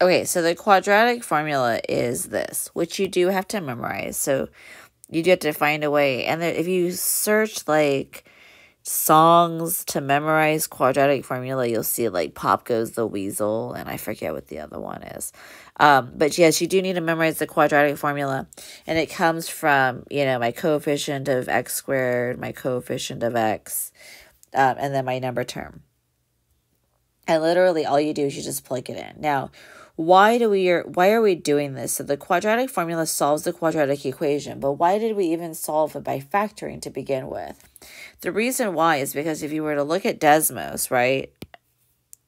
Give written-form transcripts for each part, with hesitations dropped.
Okay, so the quadratic formula is this, which you do have to memorize. So you do have to find a way. And if you search like songs to memorize quadratic formula, you'll see like Pop Goes the Weasel, and I forget what the other one is. But yes, you do need to memorize the quadratic formula, and it comes from, you know, my coefficient of x squared, my coefficient of x, and then my number term. And literally all you do is you just plug it in. Now, why are we doing this? So the quadratic formula solves the quadratic equation, but why did we even solve it by factoring to begin with? The reason why is because if you were to look at Desmos, right?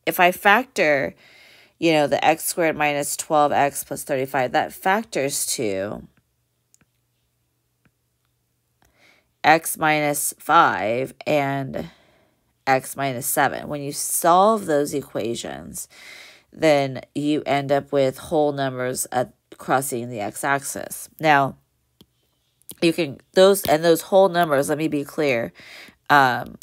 If I factor, you know, the x squared minus 12x plus 35, that factors to x minus 5 and x minus 7. When you solve those equations, then you end up with whole numbers crossing the x-axis. Now, you can, those whole numbers, let me be clear,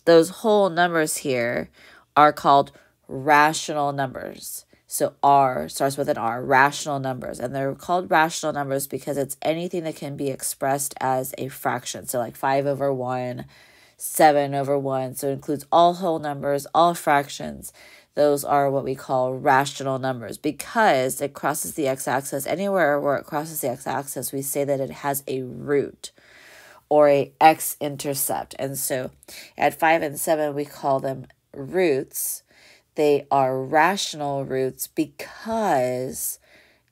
those whole numbers here are called rational numbers. So R starts with an R, rational numbers. And they're called rational numbers because it's anything that can be expressed as a fraction. So like 5/1, 7/1. So it includes all whole numbers, all fractions. Those are what we call rational numbers because it crosses the x-axis. Anywhere where it crosses the x-axis, we say that it has a root or a x-intercept. And so at 5 and 7, we call them roots. They are rational roots because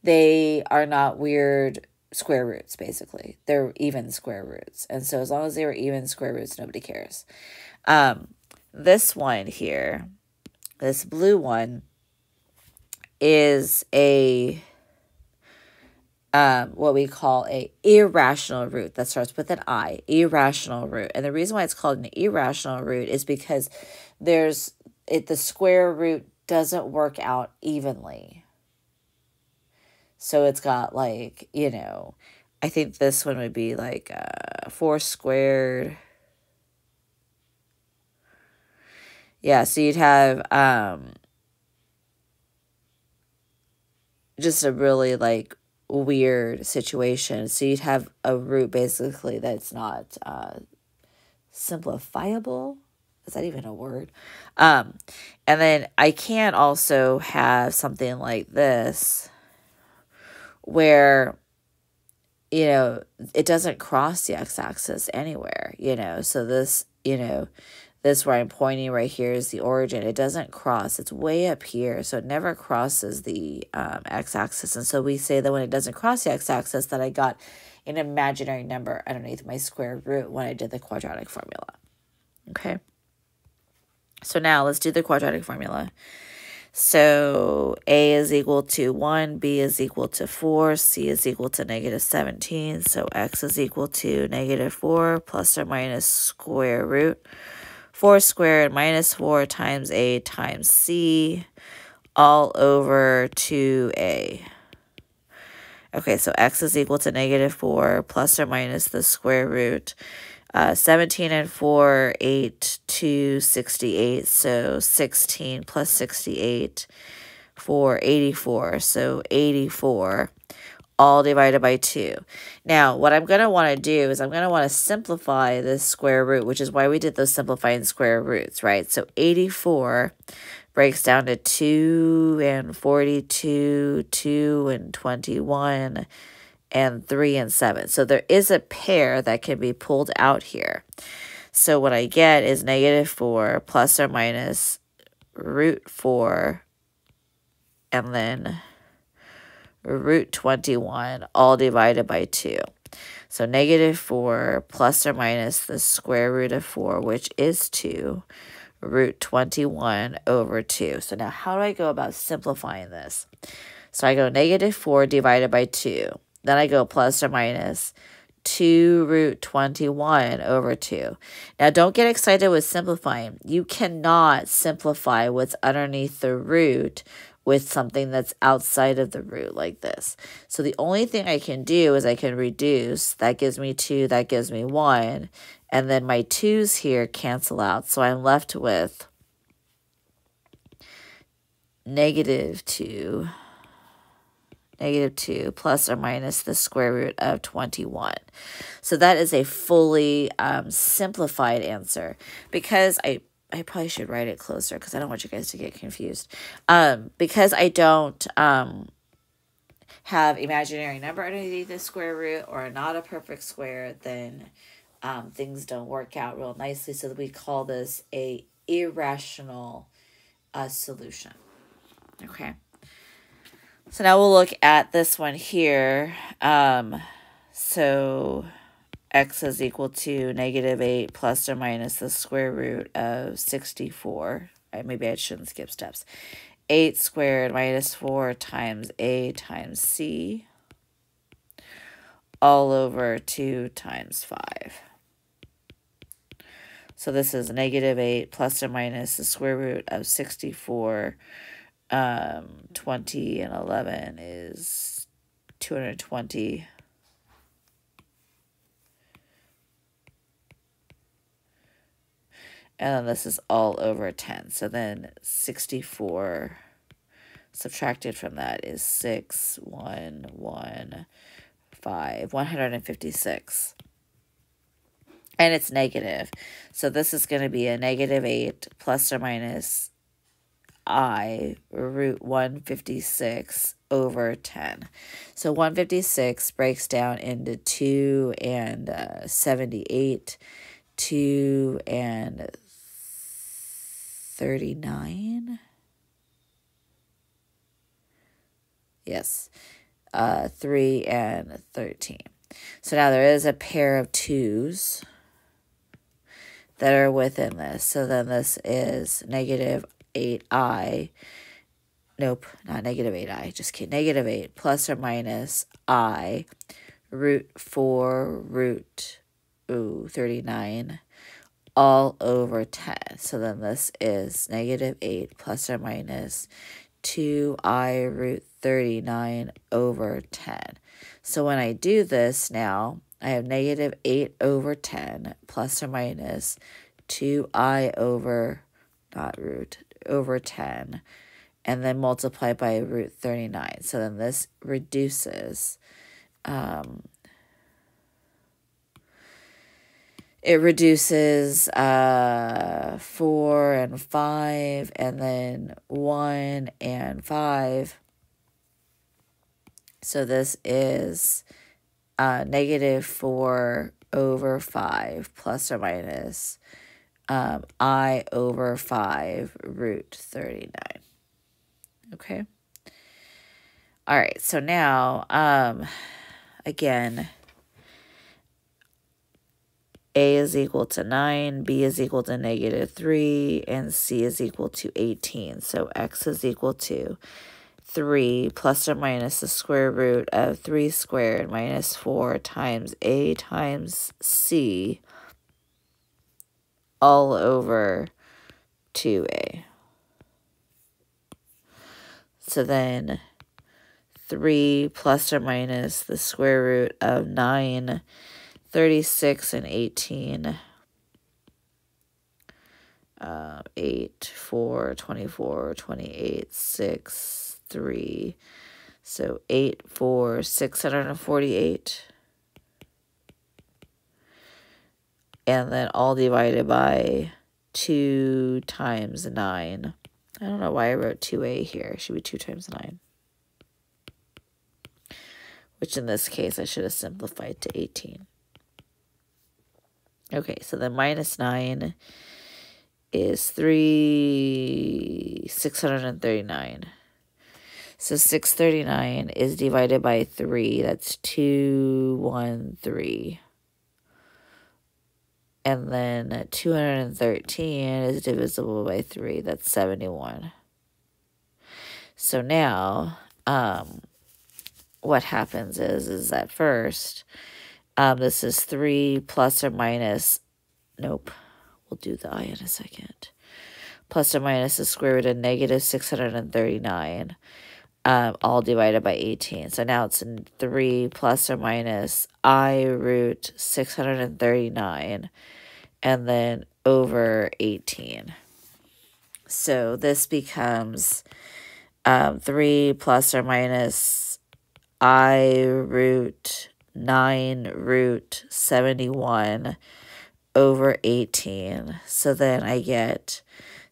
they are not weird square roots, basically. They're even square roots. And so as long as they were even square roots, nobody cares. This one here, this blue one, is a what we call a irrational root that starts with an I, irrational root. And the reason why it's called an irrational root is because the square root doesn't work out evenly. So it's got like, you know, I think this one would be like 4 squared. Yeah, so you'd have just a really like weird situation. So you'd have a root basically that's not simplifiable. Is that even a word? And then I can also have something like this where, you know, it doesn't cross the x-axis anywhere, you know. So this, you know, this where I'm pointing right here is the origin. It doesn't cross. It's way up here, so it never crosses the x-axis. And so we say that when it doesn't cross the x-axis, that I got an imaginary number underneath my square root when I did the quadratic formula. Okay? So now let's do the quadratic formula. So A is equal to 1, B is equal to 4, C is equal to negative 17. So X is equal to negative 4 plus or minus square root 4 squared minus 4 times A times C all over 2A. Okay, so X is equal to negative 4 plus or minus the square root. 17 and 4, 8, 2, 68. So 16 plus 68 for 84. So 84 all divided by 2. Now, what I'm going to want to do is I'm going to want to simplify this square root, which is why we did those simplifying square roots, right? So 84 breaks down to 2 and 42, 2 and 21, and 3 and 7. So there is a pair that can be pulled out here. So what I get is negative 4 plus or minus root 4 and then root 21 all divided by 2. So negative 4 plus or minus the square root of 4, which is 2, root 21 over 2. So now how do I go about simplifying this? So I go negative 4 divided by 2. Then I go plus or minus 2 root 21 over 2. Now, don't get excited with simplifying. You cannot simplify what's underneath the root with something that's outside of the root like this. So the only thing I can do is I can reduce. That gives me 2. That gives me 1. And then my 2's here cancel out. So I'm left with negative 2 negative 2 plus or minus the square root of 21. So that is a fully simplified answer. Because I probably should write it closer because I don't want you guys to get confused. Because I don't have imaginary number underneath the square root or not a perfect square, then things don't work out real nicely. So we call this a irrational solution. Okay. So now we'll look at this one here. So x is equal to negative 8 plus or minus the square root of 64. Maybe I shouldn't skip steps. 8 squared minus 4 times a times c all over 2 times 5. So this is negative 8 plus or minus the square root of 64. 20 and 11 is 220. And then this is all over 10. So then 64 subtracted from that is 156. And it's negative. So this is going to be a negative 8 plus or minus I root 156 over 10. So 156 breaks down into 2 and 78, 2 and 39. Yes. 3 and 13. So now there is a pair of 2's that are within this. So then this is negative 8i. Nope, not negative 8i. Just kidding. Negative 8 plus or minus I root 4 root 39 all over 10. So then this is negative 8 plus or minus 2i root 39 over 10. So when I do this now, I have negative 8 over 10 plus or minus 2i over, not root, over 10, and then multiply by root 39. So then this reduces, it reduces 4 and 5, and then 1 and 5. So this is negative 4 over 5 plus or minus I over 5 root 39. Okay. All right. So now, again, A is equal to 9, B is equal to negative 3, and C is equal to 18. So X is equal to 3 plus or minus the square root of 3 squared minus 4 times A times C all over 2A. So then 3 plus or minus the square root of 9, 36, and 18. 8, 4, 24, 28, 6, 3. So 8, 4, 648. And then all divided by 2 times 9. I don't know why I wrote 2a here. It should be 2 times 9. Which in this case, I should have simplified to 18. Okay, so then minus 9 is 639. So 639 is divided by 3. That's 213. And then 213 is divisible by 3. That's 71. So now, what happens is at first, this is 3 plus or minus, nope, we'll do the I in a second. Plus or minus the square root of negative 639, all divided by 18. So now it's 3 plus or minus I root 639, and then over 18. So this becomes 3 plus or minus I root 9 root 71 over 18. So then I get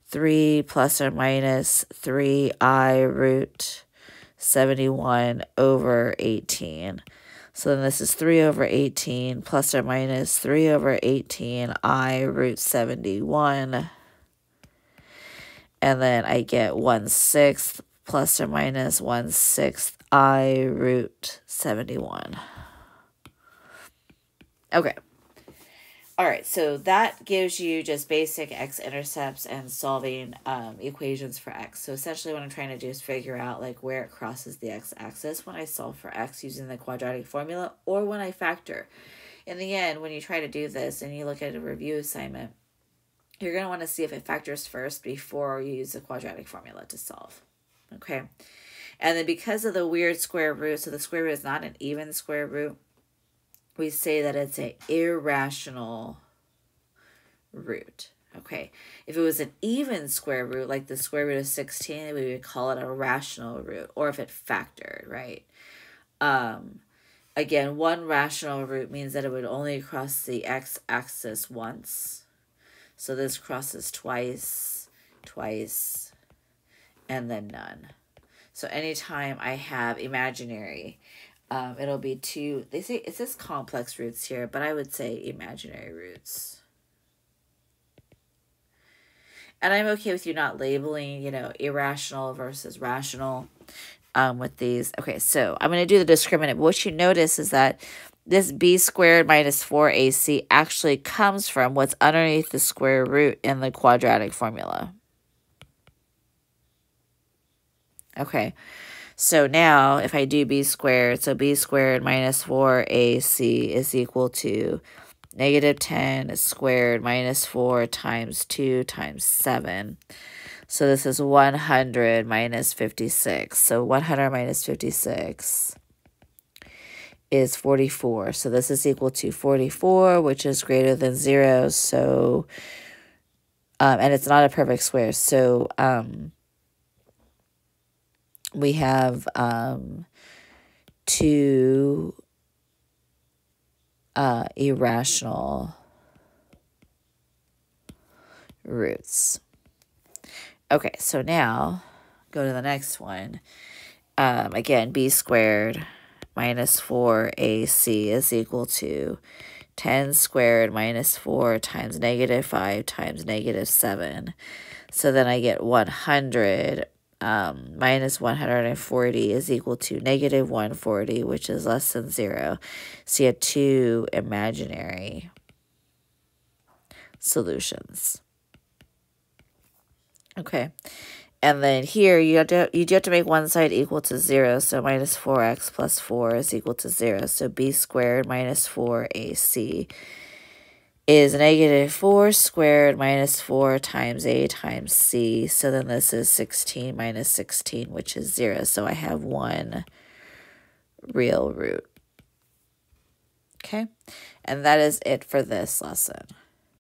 3 plus or minus 3I root 71 over 18. So then this is 3 over 18 plus or minus 3 over 18 I root 71. And then I get 1/6 plus or minus 1/6 I root 71. Okay. All right, so that gives you just basic x-intercepts and solving equations for x. So essentially what I'm trying to do is figure out like where it crosses the x-axis when I solve for x using the quadratic formula or when I factor. In the end, when you try to do this and you look at a review assignment, you're going to want to see if it factors first before you use the quadratic formula to solve. Okay, and then because of the weird square root, so the square root is not an even square root, we say that it's an irrational root. Okay, if it was an even square root, like the square root of 16, we would call it a rational root, or if it factored, right? Again, one rational root means that it would only cross the x-axis once. So this crosses twice, and then none. So anytime I have imaginary, it'll be two, they say it says complex roots here, but I would say imaginary roots. And I'm okay with you not labeling, you know, irrational versus rational with these. Okay, so I'm going to do the discriminant. But what you notice is that this b squared minus 4ac actually comes from what's underneath the square root in the quadratic formula. Okay, so now if I do b squared, so b squared minus 4ac is equal to negative 10 squared minus 4 times 2 times 7. So this is 100 minus 56. So 100 minus 56 is 44. So this is equal to 44, which is greater than 0. So, and it's not a perfect square. So we have two irrational roots. Okay, so now go to the next one. Again, b squared minus 4ac is equal to 10 squared minus 4 times negative 5 times negative 7. So then I get 100 minus 140 is equal to negative 140, which is less than 0. So you have two imaginary solutions. Okay. And then here you have to make one side equal to 0. So minus 4x plus 4 is equal to 0. So b squared minus 4ac is negative 4 squared minus 4 times a times c. So then this is 16 minus 16, which is 0. So I have one real root. Okay. And that is it for this lesson.